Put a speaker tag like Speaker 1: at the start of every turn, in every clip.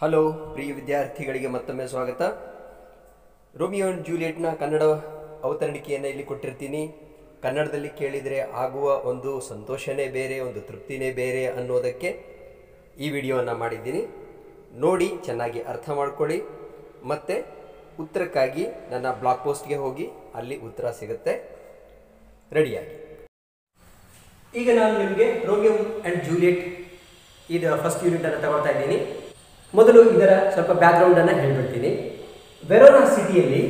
Speaker 1: Hello ಪ್ರಿಯ ವಿದ್ಯಾರ್ಥಿಗಳಿಗೆ ಮತ್ತೊಮ್ಮೆ ಸ್ವಾಗತ. ರೋಮಿಯೋ ಅಂಡ್ ಜೂಲಿಯೆಟ್ನ ಕನ್ನಡ ಅವತರಣಿಕೆಯನ್ನು ಇಲ್ಲಿ ಕೊಟ್ಟಿರ್ತೀನಿ. ಕನ್ನಡದಲ್ಲಿ ಕೇಳಿದರೆ ಆಗುವ ಒಂದು ಸಂತೋಷನೇ ಬೇರೆ, ಒಂದು ತೃಪ್ತಿನೇ ಬೇರೆ ಅನ್ನೋದಕ್ಕೆ ಈ ವಿಡಿಯೋವನ್ನು ಮಾಡಿದ್ದೀನಿ. ನೋಡಿ, ಚೆನ್ನಾಗಿ ಅರ್ಥ ಮಾಡ್ಕೊಳ್ಳಿ. ಮತ್ತು ಉತ್ತರಕ್ಕಾಗಿ ನನ್ನ ಬ್ಲಾಗ್ ಪೋಸ್ಟ್ಗೆ ಹೋಗಿ, ಅಲ್ಲಿ ಉತ್ತರ ಸಿಗುತ್ತೆ. ರೆಡಿಯಾಗಿ. ಈಗ ನಾನು ನಿಮಗೆ ರೋಮಿಯೋ ಆ್ಯಂಡ್ ಜೂಲಿಯೆಟ್ ಇದು ಫಸ್ಟ್ ಯೂನಿಟನ್ನು ತಗೊಳ್ತಾ ಇದ್ದೀನಿ. ಮೊದಲು ಇದರ ಸ್ವಲ್ಪ ಬ್ಯಾಕ್ಗ್ರೌಂಡನ್ನು ಹೇಳಿಬಿಡ್ತೀನಿ. ವೆರೋನಾ ಸಿಟಿಯಲ್ಲಿ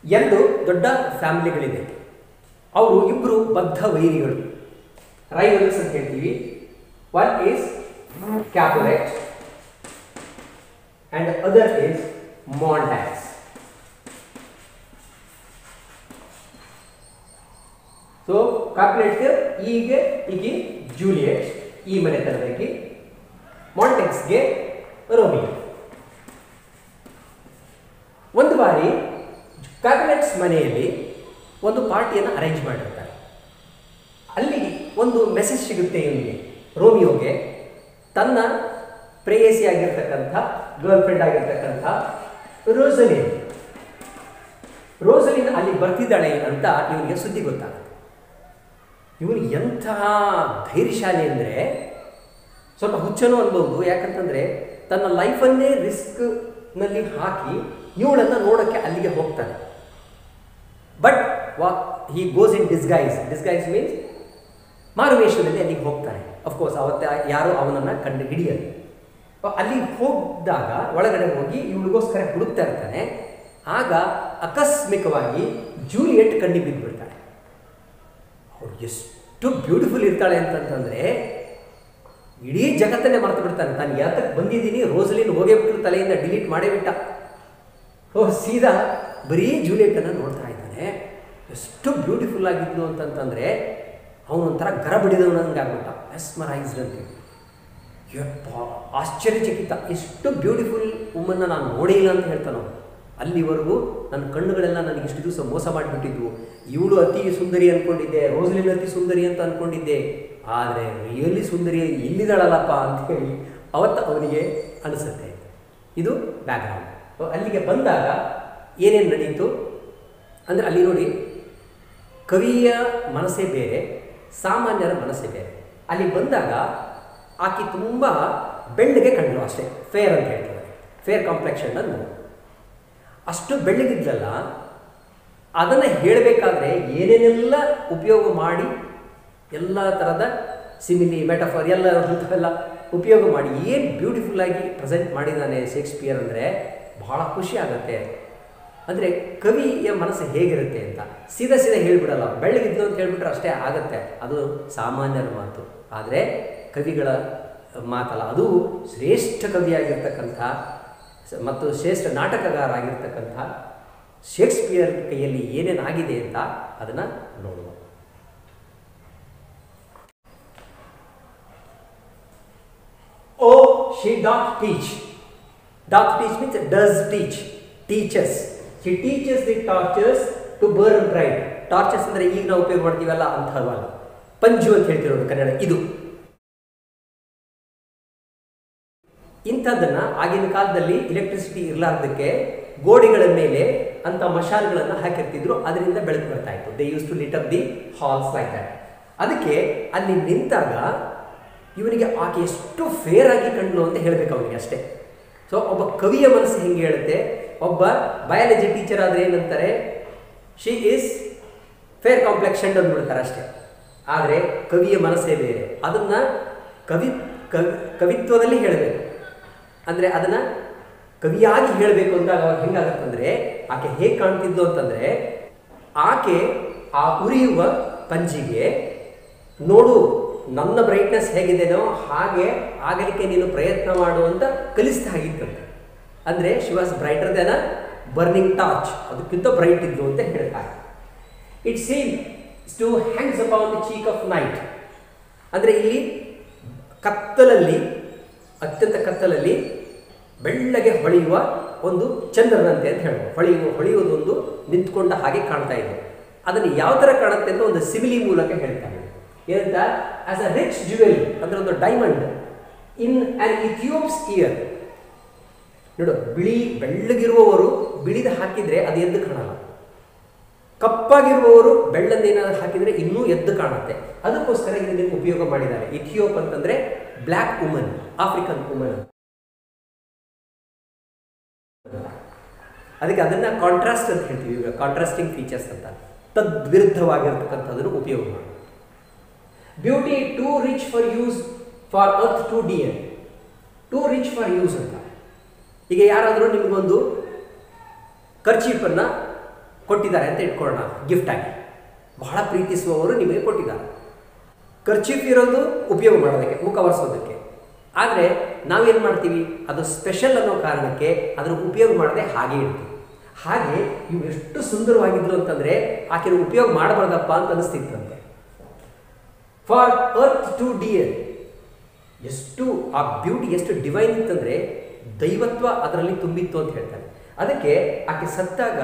Speaker 1: ಎರಡು ದೊಡ್ಡ ಫ್ಯಾಮಿಲಿಗಳಿದೆ. ಅವರು ಇಬ್ಬರು ಬದ್ಧ ವೈರಿಗಳು, ರೈವಲ್ಸ್ ಅಂತ ಹೇಳ್ತೀವಿ. One is Capulet and other is Montagues. So ಕ್ಯಾಪುಲೆಟ್ಗೆ ಈಗ ಜೂಲಿಯೆಟ್ ಈ ಮನೆತನದಲ್ಲಿ, ಮಾಂಟೆಕ್ಸ್ಗೆ ರೋಮಿಯೋ. ಒಂದು ಬಾರಿ ಕ್ಯಾಪುಲೆಟ್ಸ್ ಮನೆಯಲ್ಲಿ ಒಂದು ಪಾರ್ಟಿಯನ್ನು ಅರೇಂಜ್ ಮಾಡಿರ್ತಾರೆ. ಅಲ್ಲಿ ಒಂದು ಮೆಸೇಜ್ ಸಿಗುತ್ತೆ ಇವನಿಗೆ, ರೋಮಿಯೋಗೆ. ತನ್ನ ಪ್ರೇಯಸಿ ಆಗಿರ್ತಕ್ಕಂಥ, ಗರ್ಲ್ ಫ್ರೆಂಡ್ ಆಗಿರ್ತಕ್ಕಂಥ ರೋಸಲಿನ್ ಅಲ್ಲಿ ಬರ್ತಿದ್ದಾಳೆ ಅಂತ ಇವನಿಗೆ ಸುದ್ದಿ ಗೊತ್ತಾಗುತ್ತೆ. ಇವನು ಎಂತಹ ಧೈರ್ಯಶಾಲಿ ಅಂದರೆ ಸ್ವಲ್ಪ ಹುಚ್ಚನೂ ಅನ್ಬೋದು. ಯಾಕಂತಂದರೆ ತನ್ನ ಲೈಫನ್ನೇ ರಿಸ್ಕ್ನಲ್ಲಿ ಹಾಕಿ ಇವಳನ್ನು ನೋಡೋಕ್ಕೆ ಅಲ್ಲಿಗೆ ಹೋಗ್ತಾನೆ. But he goes in disguise means ಮಾರುವೇಷದಲ್ಲಿ ಅಲ್ಲಿಗೆ ಹೋಗ್ತಾನೆ. ಅಫ್ಕೋರ್ಸ್ ಅವತ್ತು ಯಾರೂ ಅವನನ್ನು ಕಂಡು ಹಿಡಿಯಲ್ಲ. ಅಲ್ಲಿಗೆ ಹೋಗಿದಾಗ ಒಳಗಡೆ ಹೋಗಿ ಇವಳಿಗೋಸ್ಕರ ಹುಡುಕ್ತಾ ಇರ್ತಾನೆ. ಆಗ ಆಕಸ್ಮಿಕವಾಗಿ ಜೂಲಿಯೆಟ್ ಕಣ್ಣಿಗೆ ಬಿದ್ದುಬಿಡ್ತಾಳೆ. ಅವಳು ಎಷ್ಟು ಬ್ಯೂಟಿಫುಲ್ ಇರ್ತಾಳೆ ಅಂತಂತಂದರೆ ಇಡೀ ಜಗತ್ತನ್ನೇ ಮರೆತು ಬಿಡ್ತಾನೆ. ನಾನು ಯಾತಕ್ಕೆ ಬಂದಿದ್ದೀನಿ, ರೋಸಲಿನ್ ಹೋಗೇ ಬಿಟ್ಟರು, ತಲೆಯಿಂದ ಡಿಲೀಟ್ ಮಾಡೇ ಬಿಟ್ಟ. ಸೀದಾ ಬರೀ ಜೂಲಿಯೆಟನ್ನು ನೋಡ್ತಾ ಇದ್ದಾನೆ. ಎಷ್ಟು ಬ್ಯೂಟಿಫುಲ್ ಆಗಿದ್ಲು ಅಂತಂತಂದರೆ ಅವನೊಂಥರ ಗರ ಬಿಡಿದವನಂಗೆ ಆಗ್ಬಿಟ್ಟ, ಮೆಸ್ಮರೈಸ್ಡ್ ಅಂತ. ಯಪ್ಪ, ಆಶ್ಚರ್ಯಚಕಿತ, ಎಷ್ಟು ಬ್ಯೂಟಿಫುಲ್ ವುಮನ್ನ ನಾನು ನೋಡೇ ಇಲ್ಲ ಅಂತ ಹೇಳ್ತಾನೆ ಅವನು. ಅಲ್ಲಿವರೆಗೂ ನನ್ನ ಕಣ್ಣುಗಳೆಲ್ಲ ನನಗೆ ಇಷ್ಟು ದಿವಸ ಮೋಸ ಮಾಡಿಬಿಟ್ಟಿದ್ವು. ಇವಳು ಅತಿ ಸುಂದರಿ ಅಂದ್ಕೊಂಡಿದ್ದೆ, ರೋಸಲಿನ್ ಅತಿ ಸುಂದರಿ ಅಂತ ಅಂದ್ಕೊಂಡಿದ್ದೆ, ಆದರೆ ರಿಯಲಿ ಸುಂದರಿ ಇಲ್ಲಿದ್ದಾಳಲ್ಲಪ್ಪ ಅಂತ ಹೇಳಿ ಅವತ್ತು ಅವನಿಗೆ ಅನಿಸುತ್ತೆ. ಇದು ಬ್ಯಾಕ್ಗ್ರೌಂಡ್. ಅಲ್ಲಿಗೆ ಬಂದಾಗ ಏನೇನು ನಡೀತು ಅಂದರೆ, ಅಲ್ಲಿ ನೋಡಿ, ಕವಿಯ ಮನಸ್ಸೇ ಬೇರೆ, ಸಾಮಾನ್ಯರ ಮನಸ್ಸೇ ಬೇರೆ. ಅಲ್ಲಿ ಬಂದಾಗ ಆಕೆ ತುಂಬ ಬೆಳ್ಳಗೆ ಕಂಡಳು, ಅಷ್ಟೇ, ಫೇರ್ ಅಂತ ಹೇಳ್ತಾರೆ, ಫೇರ್ ಕಾಂಪ್ಲೆಕ್ಷನ್ ಅನ್ನು. ಅಷ್ಟು ಬೆಳ್ಳಗಿದ್ಲಲ್ಲ, ಅದನ್ನು ಹೇಳಬೇಕಾದ್ರೆ ಏನೇನೆಲ್ಲ ಉಪಯೋಗ ಮಾಡಿ, ಎಲ್ಲ ಥರದ ಸಿಮಿಲಿ, ಮೆಟಫರ್ ಎಲ್ಲ ಉಪಯೋಗ ಮಾಡಿ ಏನು ಬ್ಯೂಟಿಫುಲ್ಲಾಗಿ ಪ್ರೆಸೆಂಟ್ ಮಾಡಿದ್ದಾನೆ ಶೇಕ್ಸ್ಪಿಯರ್ ಅಂದರೆ ಬಹಳ ಖುಷಿ ಆಗುತ್ತೆ. ಅಂದರೆ ಕವಿಯ ಮನಸ್ಸು ಹೇಗಿರುತ್ತೆ ಅಂತ ಸೀದಾ ಹೇಳಿಬಿಡಲ್ಲ. ಬೆಳ್ಳಗಿದ್ದು ಅಂತ ಹೇಳಿಬಿಟ್ರೆ ಅಷ್ಟೇ ಆಗುತ್ತೆ, ಅದು ಸಾಮಾನ್ಯರ ಮಾತು. ಆದರೆ ಕವಿಗಳ ಮಾತಲ್ಲ, ಅದು ಶ್ರೇಷ್ಠ ಕವಿಯಾಗಿರ್ತಕ್ಕಂಥ ಮತ್ತು ಶ್ರೇಷ್ಠ ನಾಟಕಗಾರ ಆಗಿರ್ತಕ್ಕಂಥ ಶೇಕ್ಸ್ಪಿಯರ್ ಕೈಯಲ್ಲಿ ಏನೇನಾಗಿದೆ ಅಂತ ಅದನ್ನು ನೋಡುವ. She doth teach. Doth teach means does teach. Teaches. She teaches the torches to burn bright. Torches ಅಂದರೆ ಈಗ ನಾವು ಉಪಯೋಗ ಮಾಡ್ತೀವಲ್ಲ ಅಂಥವಲ್ಲ, ಪಂಜು ಅಂತ ಹೇಳ್ತಿರೋದು ಕನ್ನಡ. ಇದು ಇಂಥದ್ದನ್ನು ಆಗಿನ ಕಾಲದಲ್ಲಿ ಎಲೆಕ್ಟ್ರಿಸಿಟಿ ಇರಲಾರ್ದಕ್ಕೆ ಗೋಡೆಗಳ ಮೇಲೆ ಅಂಥ ಮಶಾಲ್ಗಳನ್ನು ಹಾಕಿರ್ತಿದ್ರು, ಅದರಿಂದ ಬೆಳಕು ಬರ್ತಾ ಇತ್ತು. They use to lit up the halls like that. ಅದಕ್ಕೆ ಅಲ್ಲಿ ನಿಂತಾಗ ಇವನಿಗೆ ಆಕೆ ಎಷ್ಟು ಫೇರ್ ಆಗಿ ಕಂಡ್ಲು ಅಂತ ಹೇಳಬೇಕು ಅವನಿಗೆ, ಅಷ್ಟೇ. ಸೊ ಒಬ್ಬ ಕವಿಯ ಮನಸ್ಸು ಹೆಂಗೆ ಹೇಳುತ್ತೆ, ಒಬ್ಬ ಬಯಾಲಜಿ ಟೀಚರ್ ಆದರೆ ಏನಂತಾರೆ, ಶಿ ಈಸ್ ಫೇರ್ ಕಾಂಪ್ಲೆಕ್ಷನ್ ಅಂದ್ಬಿಡ್ತಾರೆ ಅಷ್ಟೇ. ಆದರೆ ಕವಿಯ ಮನಸ್ಸೇ ಬೇರೆ, ಅದನ್ನು ಕವಿತ್ವದಲ್ಲಿ ಹೇಳಬೇಕು. ಅಂದರೆ ಅದನ್ನು ಕವಿಯಾಗಿ ಹೇಳಬೇಕು ಅಂತ ಅವಾಗ ಹೆಂಗಾಗತ್ತಂದರೆ, ಆಕೆ ಹೇಗೆ ಕಾಣ್ತಿದ್ದು ಅಂತಂದರೆ, ಆಕೆ ಆ ಉರಿಯುವ ಪಂಜಿಗೆ ನೋಡು, ನನ್ನ ಬ್ರೈಟ್ನೆಸ್ ಹೇಗಿದೆನೋ ಹಾಗೆ ಆಗಲಿಕ್ಕೆ ನೀನು ಪ್ರಯತ್ನ ಮಾಡು ಅಂತ ಕಲಿಸ್ತಾ ಆಗಿತ್ತಂತೆ. ಅಂದರೆ she was brighter than a burning torch, ಅದಕ್ಕಿಂತ ಬ್ರೈಟ್ ಇದ್ದು ಅಂತ ಹೇಳ್ತಾರೆ. It seems to hangs upon the cheek of night. ಅಂದರೆ ಇಲ್ಲಿ ಕತ್ತಲಲ್ಲಿ, ಅತ್ಯಂತ ಕತ್ತಲಲ್ಲಿ ಬೆಳ್ಳಗೆ ಹೊಳೆಯುವ ಒಂದು ಚಂದ್ರನಂತೆ ಅಂತ ಹೇಳ್ಬೋದು. ಹೊಳೆಯುವುದೊಂದು ನಿಂತ್ಕೊಂಡ ಹಾಗೆ ಕಾಣ್ತಾ ಇದೆ. ಅದನ್ನು ಯಾವ ಥರ ಕಾಣುತ್ತೆ ಅಂತ ಒಂದು ಸಿಮಿಲಿ ಮೂಲಕ ಹೇಳ್ತಾರೆ. ಏನಂತ, ಆಸ್ ಅ ರಿಚ್ ಜ್ಯುವೆಲ್, ಅಂದರೆ ಒಂದು ಡೈಮಂಡ್ ಇನ್ ಆನ್ ಇಥಿಯೋಪ್ಸ್ ಇಯರ್. ನೋಡು, ಬೆಳ್ಳಗಿರುವವರು ಬಿಳಿದ ಹಾಕಿದ್ರೆ ಅದು ಎದ್ದು ಕಾಣಲ್ಲ. ಕಪ್ಪಾಗಿರುವವರು ಬೆಳ್ಳನ್ನೇನಾದ್ರು ಹಾಕಿದರೆ ಇನ್ನೂ ಎದ್ದು ಕಾಣುತ್ತೆ. ಅದಕ್ಕೋಸ್ಕರ ಇದನ್ನು ಉಪಯೋಗ ಮಾಡಿದ್ದಾರೆ. ಇಥಿಯೋಪ್ ಅಂತಂದ್ರೆ ಬ್ಲ್ಯಾಕ್ ವುಮನ್, ಆಫ್ರಿಕನ್ ವುಮನ್. ಅದಕ್ಕೆ ಅದನ್ನ ಕಾಂಟ್ರಾಸ್ಟ್ ಅಂತ ಹೇಳ್ತೀವಿ. ಈಗ ಕಾಂಟ್ರಾಸ್ಟಿಂಗ್ ಫೀಚರ್ಸ್ ಅಂತ, ತದ್ವಿರುದ್ಧವಾಗಿರ್ತಕ್ಕಂಥದ್ದನ್ನು ಉಪಯೋಗ ಮಾಡಿ. Beauty too rich for use for earth to dear. Too rich for use ಅಂತ. ಈಗ ಯಾರಾದರೂ ನಿಮಗೊಂದು ಕರ್ಚೀಫನ್ನು ಕೊಟ್ಟಿದ್ದಾರೆ ಅಂತ ಇಟ್ಕೊಳ್ಳೋಣ, ಗಿಫ್ಟ್ ಆಗಿ. ಬಹಳ ಪ್ರೀತಿಸುವವರು ನಿಮಗೆ ಕೊಟ್ಟಿದ್ದಾರೆ. ಕರ್ಚೀಫ್ ಇರೋದು ಉಪಯೋಗ ಮಾಡೋದಕ್ಕೆ, ಮುಖ ಒರೆಸೋದಕ್ಕೆ. ಆದರೆ ನಾವೇನು ಮಾಡ್ತೀವಿ, ಅದು ಸ್ಪೆಷಲ್ ಅನ್ನೋ ಕಾರಣಕ್ಕೆ ಅದರ ಉಪಯೋಗ ಮಾಡದೆ ಹಾಗೆ ಇಡ್ತೀವಿ. ಹಾಗೆ ಇವು ಎಷ್ಟು ಸುಂದರವಾಗಿದ್ರು ಅಂತಂದರೆ ಆಕೆನ ಉಪಯೋಗ ಮಾಡಬಾರ್ದಪ್ಪ ಅಂತ ಅನಿಸ್ತಿತ್ತಂತೆ. For earth to dear. ಎಷ್ಟು ಆ ಬ್ಯೂಟಿ ಎಷ್ಟು ಡಿವೈನ್ ಇತ್ತಂದರೆ ದೈವತ್ವ ಅದರಲ್ಲಿ ತುಂಬಿತ್ತು ಅಂತ ಹೇಳ್ತಾರೆ. ಅದಕ್ಕೆ ಆಕೆ ಸತ್ತಾಗ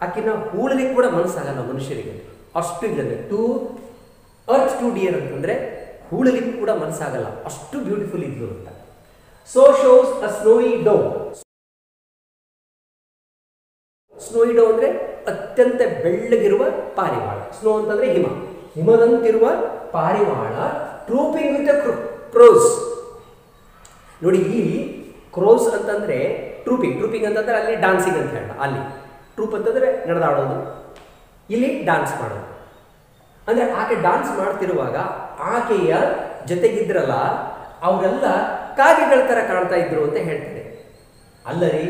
Speaker 1: ಆಕೆನ ಹೂಳಲಿಕ್ಕೆ ಕೂಡ ಮನಸ್ಸಾಗಲ್ಲ ಮನುಷ್ಯರಿಗೆ, ಅಷ್ಟು ಇಲ್ಲದೆ. ಟು ಅರ್ತ್ ಟು ಡಿಯರ್ ಅಂತಂದರೆ ಹೂಳಲಿಕ್ಕೆ ಕೂಡ ಮನಸ್ಸಾಗಲ್ಲ, ಅಷ್ಟು ಬ್ಯೂಟಿಫುಲ್ ಇದ್ಲು ಅಂತ. ಸೋ ಶೋಸ್ ಅ ಸ್ನೋಯಿ ಡೋ. ಸ್ನೋಯಿ ಡೋ ಅಂದರೆ ಅತ್ಯಂತ ಬೆಳ್ಳಗಿರುವ ಪಾರಿವಾಳ. ಸ್ನೋ ಅಂತಂದರೆ ಹಿಮ, ಹಿಮದಂತಿರುವ ಪಾರಿವಾಳ. ಟ್ರೂಪಿಂಗ್ ವಿತ್ ಕ್ರೋಸ್. ನೋಡಿ, ಇಲ್ಲಿ ಕ್ರೋಸ್ ಅಂತಂದರೆ ಟ್ರೂಪಿಂಗ್ ಅಂತಂದರೆ ಅಲ್ಲಿ ಡಾನ್ಸಿಂಗ್ ಅಂತ ಹೇಳ. ಅಲ್ಲಿ ಟ್ರೂಪ್ ಅಂತಂದರೆ ನಡೆದಾಡೋದು, ಇಲ್ಲಿ ಡಾನ್ಸ್ ಮಾಡೋದು. ಅಂದರೆ ಆಕೆ ಡಾನ್ಸ್ ಮಾಡ್ತಿರುವಾಗ ಆಕೆಯ ಜೊತೆಗಿದ್ರಲ್ಲ ಅವರೆಲ್ಲ ಕಾಗೆಗಳ ಥರ ಕಾಣ್ತಾ ಇದ್ರು ಅಂತ ಹೇಳ್ತಾರೆ. ಅಲ್ಲರಿ,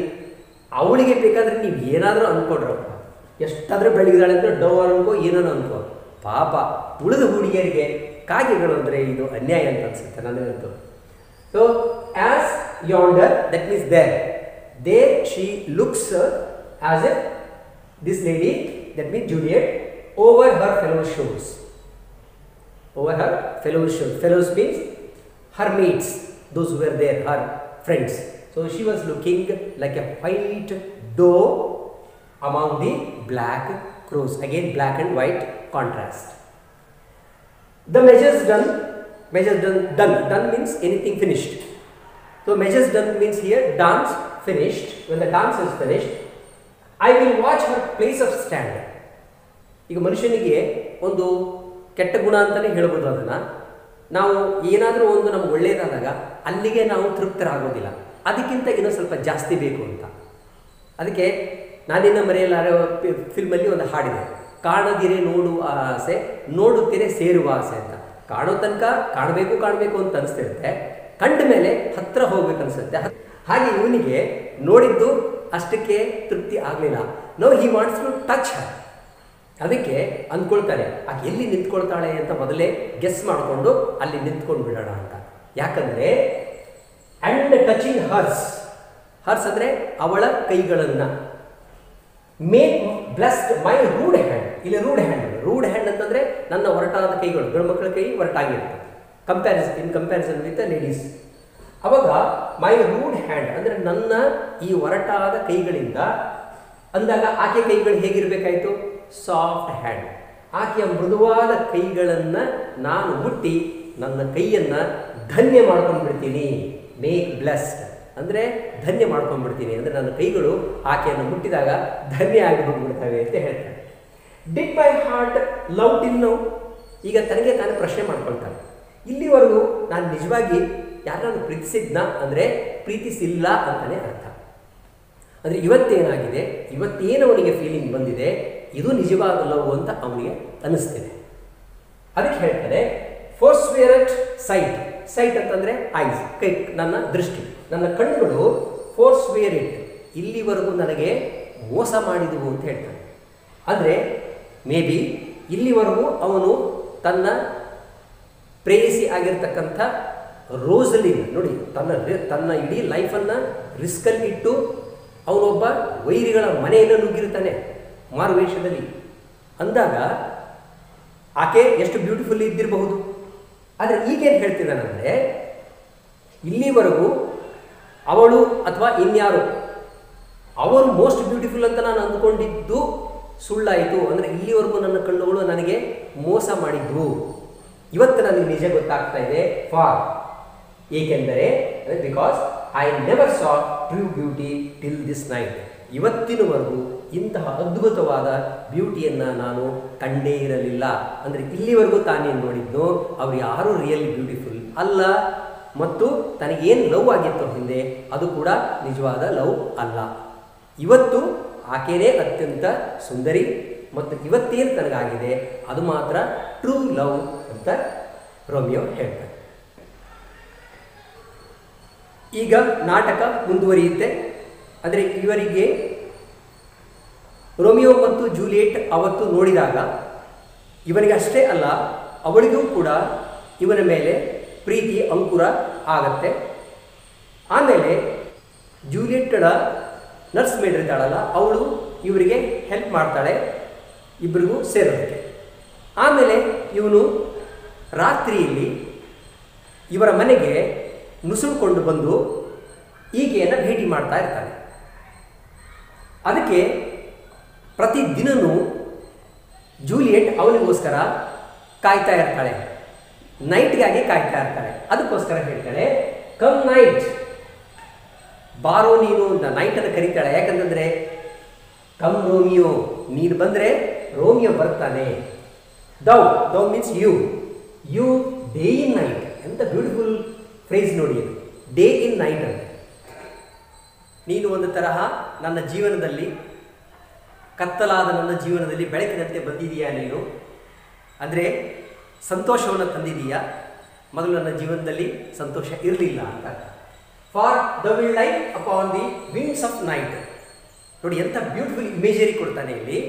Speaker 1: ಅವಳಿಗೆ ಬೇಕಾದ್ರೆ ನೀವು ಏನಾದರೂ ಅಂದ್ಕೊಡ್ರಪ್ಪ, ಎಷ್ಟಾದರೂ ಬೆಳಗಿದಾಳೆ ಅಂದರೆ ಡವ್ ಅನ್ಕೋ, ಏನೋ ಅನ್ಕೋ. ಪಾಪ ಉಳಿದ ಹುಡುಗಿಯರಿಗೆ ಕಾಗೆಗಳು ಅಂದರೆ ಇದು ಅನ್ಯಾಯ ಅಂತ ಅನ್ಸುತ್ತೆ ನನಗಂತೂ. So as yonder, that means there she looks as if this lady, that means Juliet, over her fellows' shoulders. Over her fellows' shoulders. Fellows means her mates, those who were there, her friends. So she was looking like a white doe among the black crows. Again, black and white contrast. The measures done. Done means anything finished. So measures done means here dance finished. When the dance is finished, I will watch her place of stand. ಈಗ ಮನುಷ್ಯನಿಗೆ ಒಂದು ಕೆಟ್ಟ ಗುಣ ಅಂತಲೇ ಹೇಳ್ಬೋದು. ಅದನ್ನು ನಾವು ಏನಾದರೂ ಒಂದು ನಮ್ಗೆ ಒಳ್ಳೆಯದಾದಾಗ ಅಲ್ಲಿಗೆ ನಾವು ತೃಪ್ತರಾಗೋದಿಲ್ಲ, ಅದಕ್ಕಿಂತ ಇನ್ನೂ ಸ್ವಲ್ಪ ಜಾಸ್ತಿ ಬೇಕು ಅಂತ. ಅದಕ್ಕೆ ನಾನಿನ್ನ ಮರೆಯಲಾರೆ ಫಿಲ್ಮಲ್ಲಿ ಒಂದು ಹಾಡಿದೆ, ಕಾಣದಿರೆ ನೋಡುವ ಆಸೆ, ನೋಡುತ್ತೀರೆ ಸೇರುವ ಆಸೆ ಅಂತ. ಕಾಣೋ ತನಕ ಕಾಣಬೇಕು ಅಂತ ಅನಿಸ್ತಿರುತ್ತೆ, ಕಂಡ ಮೇಲೆ ಹತ್ತಿರ ಹೋಗ್ಬೇಕು ಅನಿಸುತ್ತೆ. ಹಾಗೆ ಇವನಿಗೆ ನೋಡಿದ್ದು ಅಷ್ಟಕ್ಕೆ ತೃಪ್ತಿ ಆಗಲಿಲ್ಲ. No he wants to touch her. ಅದಕ್ಕೆ ಅಂದ್ಕೊಳ್ತಾರೆ ಆಕೆ ಎಲ್ಲಿ ನಿಂತ್ಕೊಳ್ತಾಳೆ ಅಂತ ಮೊದಲೇ ಗೆಸ್ ಮಾಡಿಕೊಂಡು ಅಲ್ಲಿ ನಿಂತ್ಕೊಂಡು ಬಿಡೋಣ ಅಂತ. ಯಾಕಂದರೆ ಆ್ಯಂಡ್ ಟಚಿಂಗ್ ಹರ್ಸ್ ಅಂದರೆ ಅವಳ ಕೈಗಳನ್ನು. ಮೇಕ್ ಬ್ಲೆಸ್ಡ್ ಮೈ ರೂಡ್ ಹ್ಯಾಂಡ್. ಇಲ್ಲಿ ರೂಡ್ ಹ್ಯಾಂಡ್ ಅಂತಂದರೆ ನನ್ನ ಒರಟಾದ ಕೈಗಳು. ಗಂಡು ಮಕ್ಕಳ ಕೈ ಒರಟಾಗಿರ್ತದೆ ಇನ್ ಕಂಪ್ಯಾರಿಸನ್ ವಿತ್ ಲೇಡೀಸ್. ಅವಾಗ ಮೈ ರೂಡ್ ಹ್ಯಾಂಡ್ ಅಂದರೆ ನನ್ನ ಈ ಒರಟಾದ ಕೈಗಳಿಂದ ಅಂದಾಗ ಆಕೆ ಕೈಗಳು ಹೇಗಿರಬೇಕಾಯಿತು? Soft hand. ಆಕೆಯ ಮೃದುವಾದ ಕೈಗಳನ್ನು ನಾನು ಮುಟ್ಟಿ ನನ್ನ ಕೈಯನ್ನು ಧನ್ಯ ಮಾಡ್ಕೊಂಡು ಬಿಡ್ತೀನಿ. ಮೇಕ್ ಬ್ಲೆಸ್ಡ್ ಅಂದರೆ ಧನ್ಯ ಮಾಡ್ಕೊಂಡ್ಬಿಡ್ತೀನಿ, ಅಂದರೆ ನನ್ನ ಕೈಗಳು ಆಕೆಯನ್ನು ಮುಟ್ಟಿದಾಗ ಧನ್ಯ ಆಗಿ ಹೋಗ್ಬಿಡ್ತವೆ ಅಂತ ಹೇಳ್ತಾರೆ. Did my heart love till now. ಈಗ ತನಗೆ ತಾನು ಪ್ರಶ್ನೆ ಮಾಡ್ಕೊಳ್ತಾನೆ, ಇಲ್ಲಿವರೆಗೂ ನಾನು ನಿಜವಾಗಿ ಯಾರನ್ನು ಪ್ರೀತಿಸಿದ್ನ ಅಂದರೆ ಪ್ರೀತಿಸಿಲ್ಲ ಅಂತಲೇ ಅರ್ಥ. ಅಂದರೆ ಇವತ್ತೇನಾಗಿದೆ, ಇವತ್ತೇನು ಅವನಿಗೆ ಫೀಲಿಂಗ್ ಬಂದಿದೆ, ಇದು ನಿಜವಾದ ಲವ್ ಅಂತ ಅವನಿಗೆ ಅನ್ನಿಸ್ತಿದೆ. ಅದಕ್ಕೆ ಹೇಳ್ತಾರೆ ಫೋರ್ಸ್ವೇರಟ್ ಸೈಟ್ ಅಂತಂದರೆ ಐಸ್, ಕೈ, ನನ್ನ ದೃಷ್ಟಿ, ನನ್ನ ಕಣ್ಣುಗಳು ಫೋರ್ಸ್ವೇರಿಟ್, ಇಲ್ಲಿವರೆಗೂ ನನಗೆ ಮೋಸ ಮಾಡಿದವು ಅಂತ ಹೇಳ್ತಾನೆ. ಅಂದರೆ ಮೇ ಬಿ ಇಲ್ಲಿವರೆಗೂ ಅವನು ತನ್ನ ಪ್ರೇಯಸಿ ಆಗಿರ್ತಕ್ಕಂಥ ರೋಸಲಿನ್ ನೋಡಿ ತನ್ನ ಇಡೀ ಲೈಫನ್ನು ರಿಸ್ಕಲ್ಲಿ ಇಟ್ಟು ಅವನೊಬ್ಬ ವೈರಿಗಳ ಮನೆಯನ್ನು ನುಗ್ಗಿರ್ತಾನೆ ಮಾರುವೇಷದಲ್ಲಿ. ಅಂದಾಗ ಆಕೆ ಎಷ್ಟು ಬ್ಯೂಟಿಫುಲ್ ಇದ್ದಿರಬಹುದು. ಆದರೆ ಈಗೇನು ಹೇಳ್ತಿದ್ದಾನಂದರೆ ಇಲ್ಲಿವರೆಗೂ ಅವಳು ಅಥವಾ ಇನ್ಯಾರು ಅವರು ಮೋಸ್ಟ್ ಬ್ಯೂಟಿಫುಲ್ ಅಂತ ನಾನು ಅಂದ್ಕೊಂಡಿದ್ದು ಸುಳ್ಳಾಯಿತು. ಅಂದರೆ ಇಲ್ಲಿವರೆಗೂ ನನ್ನ ಕಣ್ಣುಗಳು ನನಗೆ ಮೋಸ ಮಾಡಿದ್ವು, ಇವತ್ತು ನನಗೆ ನಿಜ ಗೊತ್ತಾಗ್ತಾ ಇದೆ. ಫಾರ್ ಏಕೆಂದರೆ because I never saw true beauty till this night. ಇವತ್ತಿನವರೆಗೂ ಇಂತಹ ಅದ್ಭುತವಾದ ಬ್ಯೂಟಿಯನ್ನು ನಾನು ಕಂಡೇ ಇರಲಿಲ್ಲ. ಅಂದರೆ ಇಲ್ಲಿವರೆಗೂ ತಾನೇನು ನೋಡಿದ್ನೋ ಅವ್ರು ಯಾರೂ ರಿಯಲಿ ಬ್ಯೂಟಿಫುಲ್ ಅಲ್ಲ, ಮತ್ತು ತನಗೇನು ಲವ್ ಆಗಿತ್ತು ಹಿಂದೆ ಅದು ಕೂಡ ನಿಜವಾದ ಲವ್ ಅಲ್ಲ. ಇವತ್ತು ಆಕೆಯೇ ಅತ್ಯಂತ ಸುಂದರಿ, ಮತ್ತು ಇವತ್ತೇನು ತನಗಾಗಿದೆ ಅದು ಮಾತ್ರ ಟ್ರೂ ಲವ್ ಅಂತ ರೋಮಿಯೋ ಹೇಳ್ತಾರೆ. ಈಗ ನಾಟಕ ಮುಂದುವರಿಯುತ್ತೆ. ಅಂದರೆ ಇವರಿಗೆ ರೋಮಿಯೋ ಮತ್ತು ಜೂಲಿಯೆಟ್ ಅವತ್ತು ನೋಡಿದಾಗ ಇವನಿಗೆ ಅಷ್ಟೇ ಅಲ್ಲ, ಅವಳಿಗೂ ಕೂಡ ಇವನ ಮೇಲೆ ಪ್ರೀತಿ ಅಂಕುರ ಆಗತ್ತೆ. ಆಮೇಲೆ ಜೂಲಿಯೆಟ್ಟಳ ನರ್ಸ್ ಮೇಡ್ ಇರ್ತಾಳಲ್ಲ, ಅವಳು ಇವರಿಗೆ ಹೆಲ್ಪ್ ಮಾಡ್ತಾಳೆ ಇಬ್ಬರಿಗೂ ಸೇರೋದಕ್ಕೆ. ಆಮೇಲೆ ಇವನು ರಾತ್ರಿಯಲ್ಲಿ ಇವರ ಮನೆಗೆ ನುಸುಳಿಕೊಂಡು ಬಂದು ಈಕೆಯನ್ನು ಭೇಟಿ ಮಾಡ್ತಾ ಇರ್ತಾನೆ. ಅದಕ್ಕೆ ಪ್ರತಿದಿನವೂ ಜೂಲಿಯೆಟ್ ಅವನಿಗೋಸ್ಕರ ಕಾಯ್ತಾ ಇರ್ತಾಳೆ, ನೈಟ್ಗಾಗಿ ಕಾಯ್ತಾ ಇರ್ತಾಳೆ. ಅದಕ್ಕೋಸ್ಕರ ಹೇಳ್ತಾಳೆ, ಕಮ್ ನೈಟ್, ಬಾರೋ ನೀನು ಅಂತ ನೈಟನ್ನು ಕರೀತಾಳೆ. ಯಾಕಂತಂದರೆ ಕಮ್ ರೋಮಿಯೋ, ನೀನು ಬಂದರೆ ರೋಮಿಯೋ ಬರ್ತಾನೆ. Thou thou means you, you day in night. ಎಂತ ಬ್ಯೂಟಿಫುಲ್ ಫ್ರೇಸ್ ನೋಡಿ ಇದು, ಡೇ ಇನ್ ನೈಟ್ ಅಂತ. ನೀನು ಒಂದು ತರಹ ನನ್ನ ಜೀವನದಲ್ಲಿ, ಕತ್ತಲಾದ ನನ್ನ ಜೀವನದಲ್ಲಿ ಬೆಳಕಿನಂತೆ ಬಂದಿದೀಯಾ ನೀನು. ಅಂದರೆ ಸಂತೋಷವನ್ನು ತಂದಿದೀಯಾ. ಮೊದಲು ನನ್ನ ಜೀವನದಲ್ಲಿ ಸಂತೋಷ ಇರಲಿಲ್ಲ ಅಂತ. For the will light upon the wings of night. ನೋಡಿ ಎಂಥ ಬ್ಯೂಟಿಫುಲ್ ಇಮೇಜರಿ ಕೊಡ್ತಾನೆ ಇಲ್ಲಿ.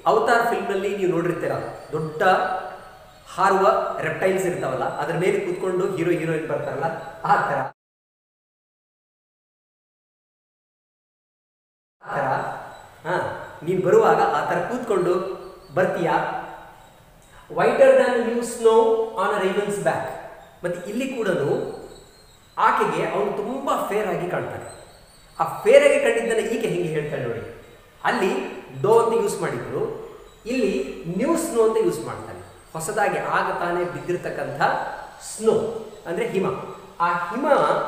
Speaker 1: ಅವತಾರ್ ಫಿಲ್ಮ್ನಲ್ಲಿ ನೀವು ನೋಡಿರ್ತೀರ, ದೊಡ್ಡ ಹಾರುವ ರೆಪ್ಟೈಲ್ಸ್ ಇರ್ತಾವಲ್ಲ, ಅದರ ಮೇಲೆ ಕೂತ್ಕೊಂಡು ಹೀರೋ ಹೀರೋಯಿನ್ ಬರ್ತಾರಲ್ಲ, ಆ ಥರ ನೀನು ಬರುವಾಗ ಆ ಥರ ಕೂತ್ಕೊಂಡು ಬರ್ತೀಯಾ. Whiter than new snow on a raven's back. ಮತ್ತು ಇಲ್ಲಿ ಕೂಡ ಆಕೆಗೆ ಅವನು ತುಂಬ ಫೇರ್ ಆಗಿ ಕಾಣ್ತಾನೆ. ಆ ಫೇರ್ ಆಗಿ ಕಂಡಿದ್ದನ್ನು ಈಕೆ ಹಿಂಗೆ ಹೇಳ್ತಾಳೆ ನೋಡಿ. ಅಲ್ಲಿ ಡೋ ಅಂತ ಯೂಸ್ ಮಾಡಿದ್ರು, ಇಲ್ಲಿ ನ್ಯೂ ಸ್ನೋ ಅಂತ ಯೂಸ್ ಮಾಡ್ತಾನೆ. ಹೊಸದಾಗಿ ಆಗ ತಾನೇ ಬಿದ್ದಿರ್ತಕ್ಕಂಥ ಸ್ನೋ ಅಂದರೆ ಹಿಮ. ಆ ಹಿಮ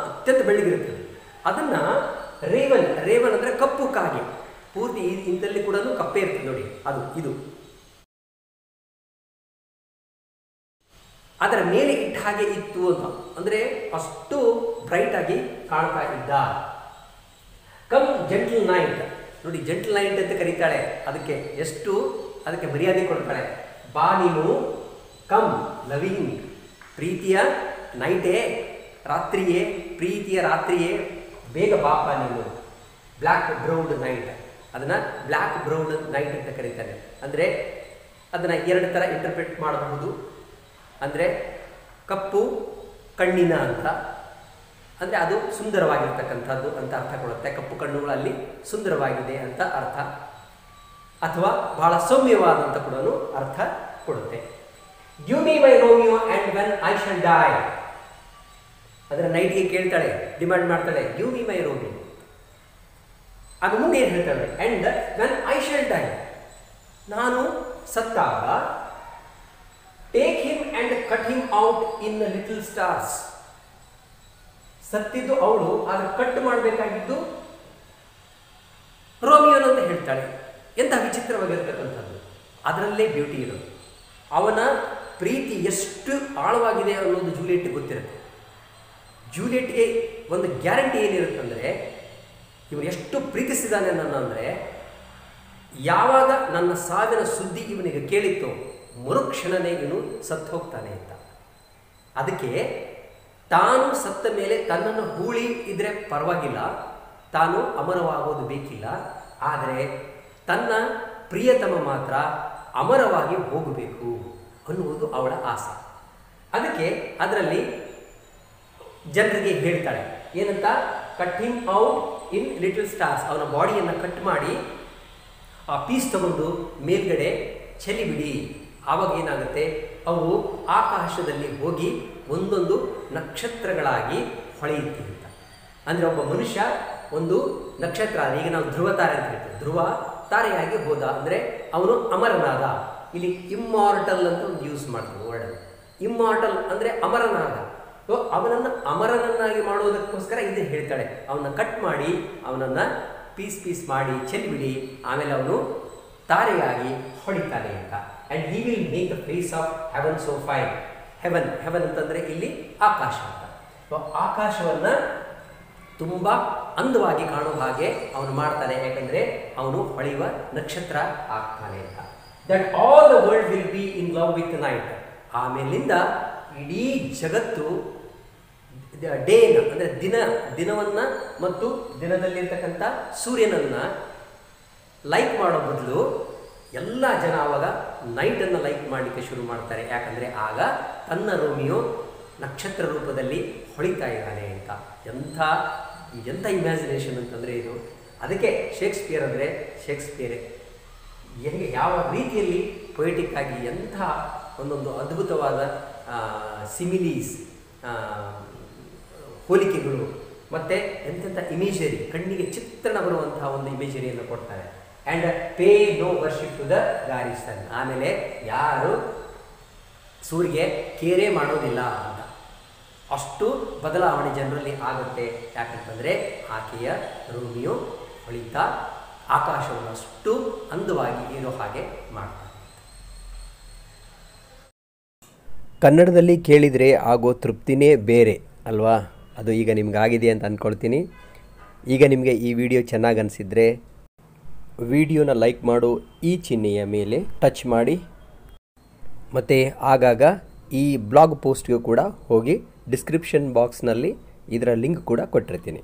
Speaker 1: ಅತ್ಯಂತ ಬೆಳ್ಳಗಿರುತ್ತದೆ. ಅದನ್ನು ರೇವನ್, ರೇವನ್ ಅಂದರೆ ಕಪ್ಪು ಕಾಗೆ. ಪೂರ್ತಿ ಇಂಥಲ್ಲಿ ಕೂಡ ಕಪ್ಪೆ ಇರ್ತದೆ ನೋಡಿ, ಅದು ಇದು ಅದರ ಮೇಲೆ ಇಟ್ಟ ಹಾಗೆ ಇತ್ತು ಅಂತ. ಅಂದರೆ ಅಷ್ಟು ಬ್ರೈಟ್ ಆಗಿ ಕಾಣ್ತಾ ಇದ್ದ. ಕಮ್ ಜೆಂಟಲ್ ನೈಟ್ ನೋಡಿ, ಜೆಂಟಲ್ ನೈಟ್ ಅಂತ ಕರೀತಾಳೆ. ಅದಕ್ಕೆ ಎಷ್ಟು ಅದಕ್ಕೆ ಮರ್ಯಾದೆ ಕೊಡ್ತಾಳೆ. ಬಾ ನೀನು, ಕಮ್ ಲವಿಂಗ್, ಪ್ರೀತಿಯ ನೈಟೇ, ರಾತ್ರಿಯೇ, ಪ್ರೀತಿಯ ರಾತ್ರಿಯೇ, ಬೇಗ ಬಾಪ ನೀನು. ಬ್ಲ್ಯಾಕ್ ಬ್ರೌಡ್ ನೈಟ್, ಅದನ್ನು ಬ್ಲ್ಯಾಕ್ ಬ್ರೌಡ್ ನೈಟ್ ಅಂತ ಕರೀತಾರೆ. ಅಂದರೆ ಅದನ್ನು ಎರಡು ಥರ ಇಂಟರ್ಪ್ರಿಟ್ ಮಾಡಬಹುದು. ಅಂದರೆ ಕಪ್ಪು ಕಣ್ಣಿನ ಅಂತ, ಅಂದರೆ ಅದು ಸುಂದರವಾಗಿರ್ತಕ್ಕಂಥದ್ದು ಅಂತ ಅರ್ಥ ಕೊಡುತ್ತೆ. ಕಪ್ಪು ಕಣ್ಣುಗಳಲ್ಲಿ ಸುಂದರವಾಗಿದೆ ಅಂತ ಅರ್ಥ, ಅಥವಾ ಬಹಳ ಸೌಮ್ಯವಾದಂಥ ಕೂಡ ಅರ್ಥ ಕೊಡುತ್ತೆ. Give me my Romeo and when I shall die. ಅದರ ನೈಟ್ಗೆ ಕೇಳ್ತಾಳೆ, ಡಿಮ್ಯಾಂಡ್ ಮಾಡ್ತಾಳೆ, ಗಿವ್ ಮೀ ಮೈ ರೋಮಿಯೋ. ಅದು ಮುಂದೆ ಏನು ಹೇಳ್ತಾಳೆ, and when I shall die, ನಾನು ಸತ್ತಾಗ take him and cut him out in little stars. ಸತ್ತಿದ್ದು ಅವಳು, ಆದರೆ ಕಟ್ ಮಾಡಬೇಕಾಗಿದ್ದು ರೋಮಿಯೋನ್ ಅಂತ ಹೇಳ್ತಾಳೆ. ಎಂಥ ವಿಚಿತ್ರವಾಗಿರ್ತಕ್ಕಂಥದ್ದು. ಅದರಲ್ಲೇ ಬ್ಯೂಟಿ ಇರೋದು. ಅವನ ಪ್ರೀತಿ ಎಷ್ಟು ಆಳವಾಗಿದೆ ಅನ್ನೋದು ಜೂಲಿಯೆಟ್ಗೆ ಗೊತ್ತಿರುತ್ತೆ. ಜೂಲಿಯೆಟ್ಗೆ ಒಂದು ಗ್ಯಾರಂಟಿ ಏನಿರುತ್ತಂದರೆ, ಇವನು ಎಷ್ಟು ಪ್ರೀತಿಸಿದಾನೆ ನನ್ನ, ಅಂದರೆ ಯಾವಾಗ ನನ್ನ ಸಾವಿನ ಸುದ್ದಿ ಇವನಿಗೆ ಕೇಳಿತ್ತು, ಮರುಕ್ಷಣನೇ ಇವನು ಸತ್ತು ಹೋಗ್ತಾನೆ ಅಂತ. ಅದಕ್ಕೆ ತಾನು ಸತ್ತ ಮೇಲೆ ತನ್ನನ್ನು ಹೂಳಿ ಇದ್ರೆ ಪರವಾಗಿಲ್ಲ, ತಾನು ಅಮರವಾಗೋದು ಬೇಕಿಲ್ಲ, ಆದರೆ ತನ್ನ ಪ್ರಿಯತಮ ಮಾತ್ರ ಅಮರವಾಗಿ ಹೋಗಬೇಕು ಅನ್ನುವುದು ಅವಳ ಆಸೆ. ಅದಕ್ಕೆ ಅದರಲ್ಲಿ ಜನರಿಗೆ ಹೇಳ್ತಾಳೆ ಏನಂತ, cut him out in little stars. ಅವನ ಬಾಡಿಯನ್ನು ಕಟ್ ಮಾಡಿ ಆ ಪೀಸ್ ತಗೊಂಡು ಮೇಲ್ಗಡೆ ಚೆಲ್ಲಿಬಿಡಿ. ಆವಾಗ ಏನಾಗುತ್ತೆ, ಅವು ಆಕಾಶದಲ್ಲಿ ಹೋಗಿ ಒಂದೊಂದು ನಕ್ಷತ್ರಗಳಾಗಿ ಹೊಳೆಯುತ್ತೆ ಅಂತ. ಅಂದರೆ ಒಬ್ಬ ಮನುಷ್ಯ ಒಂದು ನಕ್ಷತ್ರ, ಈಗ ನಾವು ಧ್ರುವ ತಾರೆ ಅಂತ ಹೇಳ್ತೇವೆ, ಧ್ರುವ ತಾರೆಯಾಗಿ ಹೋದ ಅಂದರೆ ಅವನು ಅಮರನಾದ. ಇಲ್ಲಿ ಇಮ್ಮಾರ್ಟಲ್ ಅಂತ ಒಂದು ಯೂಸ್ ಮಾಡ್ತೀವಿ ವರ್ಡಲ್ಲಿ. ಇಮ್ಮಾರ್ಟಲ್ ಅಂದರೆ ಅಮರನಾದ. ಅವನನ್ನು ಅಮರನನ್ನಾಗಿ ಮಾಡೋದಕ್ಕೋಸ್ಕರ ಇದನ್ನು ಹೇಳ್ತಾಳೆ. ಅವನ್ನ ಕಟ್ ಮಾಡಿ ಅವನನ್ನು ಪೀಸ್ ಪೀಸ್ ಮಾಡಿ ಚೆಲ್ಲಿಬಿಡಿ, ಆಮೇಲೆ ಅವನು ತಾರೆಯಾಗಿ ಹೊಳಿತಾನೆ ಅಂತ. And he will make the face of heaven so fine. Heaven heaven ಅಂತಂದರೆ ಇಲ್ಲಿ ಆಕಾಶ ಅಂತ. ಆಕಾಶವನ್ನು ತುಂಬ ಅಂದವಾಗಿ ಕಾಣುವ ಹಾಗೆ ಅವನು ಮಾಡ್ತಾನೆ, ಯಾಕಂದರೆ ಅವನು ಹೊಳೆಯುವ ನಕ್ಷತ್ರ ಆಗ್ತಾನೆ ಅಂತ. That all the world will be in love with night. ಆಮೇಲಿಂದ ಇಡೀ ಜಗತ್ತು ಡೇನ ಅಂದರೆ ದಿನವನ್ನು ಮತ್ತು ದಿನದಲ್ಲಿರ್ತಕ್ಕಂಥ ಸೂರ್ಯನನ್ನು ಲೈಕ್ ಮಾಡೋ ಬದಲು ಎಲ್ಲ ಜನ ಆವಾಗ ನೈಟನ್ನು ಲೈಕ್ ಮಾಡಲಿಕ್ಕೆ ಶುರು ಮಾಡ್ತಾರೆ. ಯಾಕಂದರೆ ಆಗ ತನ್ನ ರೋಮಿಯೋ ನಕ್ಷತ್ರ ರೂಪದಲ್ಲಿ ಹೊಳಿತಾ ಇದ್ದಾನೆ ಅಂತ. ಎಂಥ ಇಮ್ಯಾಜಿನೇಷನ್ ಅಂತಂದರೆ ಇದು. ಅದಕ್ಕೆ ಶೇಕ್ಸ್ಪಿಯರ್ ಅಂದರೆ ಶೇಕ್ಸ್ಪಿಯರೇ. ಹೇಗೆ ಯಾವ ರೀತಿಯಲ್ಲಿ ಪೊಯಿಟಿಕ್ ಆಗಿ ಎಂಥ ಒಂದೊಂದು ಅದ್ಭುತವಾದ ಸಿಮಿಲೀಸ್, ಹೋಲಿಕೆಗಳು ಮತ್ತು ಎಂತೆಂಥ ಇಮೇಜರಿ, ಕಣ್ಣಿಗೆ ಚಿತ್ರಣ ಬರುವಂತಹ ಒಂದು ಇಮೇಜರಿಯನ್ನು ಕೊಡ್ತಾರೆ. And pay no worship to the garish sun. ಆಮೇಲೆ ಯಾರು ಸೂರ್ಯಗೆ ಕೇರೆ ಮಾಡೋದಿಲ್ಲ ಅಂತ. ಅಷ್ಟು ಬದಲಾವಣೆ ಜನರಲ್ಲಿ ಆಗುತ್ತೆ. ಯಾಕಂತಂದರೆ ಆಕೆಯ ರೋಮಿಯೋ ಹೊಳಿತಾ ಆಕಾಶವನ್ನು ಅಷ್ಟು ಅಂದವಾಗಿ ಇರೋ ಹಾಗೆ ಮಾಡ್ತಾರೆ.
Speaker 2: ಕನ್ನಡದಲ್ಲಿ ಕೇಳಿದರೆ ಆಗೋ ತೃಪ್ತಿನೇ ಬೇರೆ ಅಲ್ವಾ? ಅದು ಈಗ ನಿಮಗಾಗಿದೆ ಅಂತ ಅಂದ್ಕೊಳ್ತೀನಿ. ಈಗ ನಿಮಗೆ ಈ ವಿಡಿಯೋ ಚೆನ್ನಾಗಿ ಅನಿಸಿದರೆ ವಿಡಿಯೋನ ಲೈಕ್ ಮಾಡೋ ಈ ಚಿಹ್ನೆಯ ಮೇಲೆ ಟಚ್ ಮಾಡಿ, ಮತ್ತು ಆಗಾಗ ಈ ಬ್ಲಾಗ್ ಪೋಸ್ಟ್ಗೂ ಕೂಡ ಹೋಗಿ ಡಿಸ್ಕ್ರಿಪ್ಷನ್ ಬಾಕ್ಸ್ನಲ್ಲಿ ಇದರ ಲಿಂಕ್ ಕೂಡ ಕೊಟ್ಟಿರ್ತೀನಿ.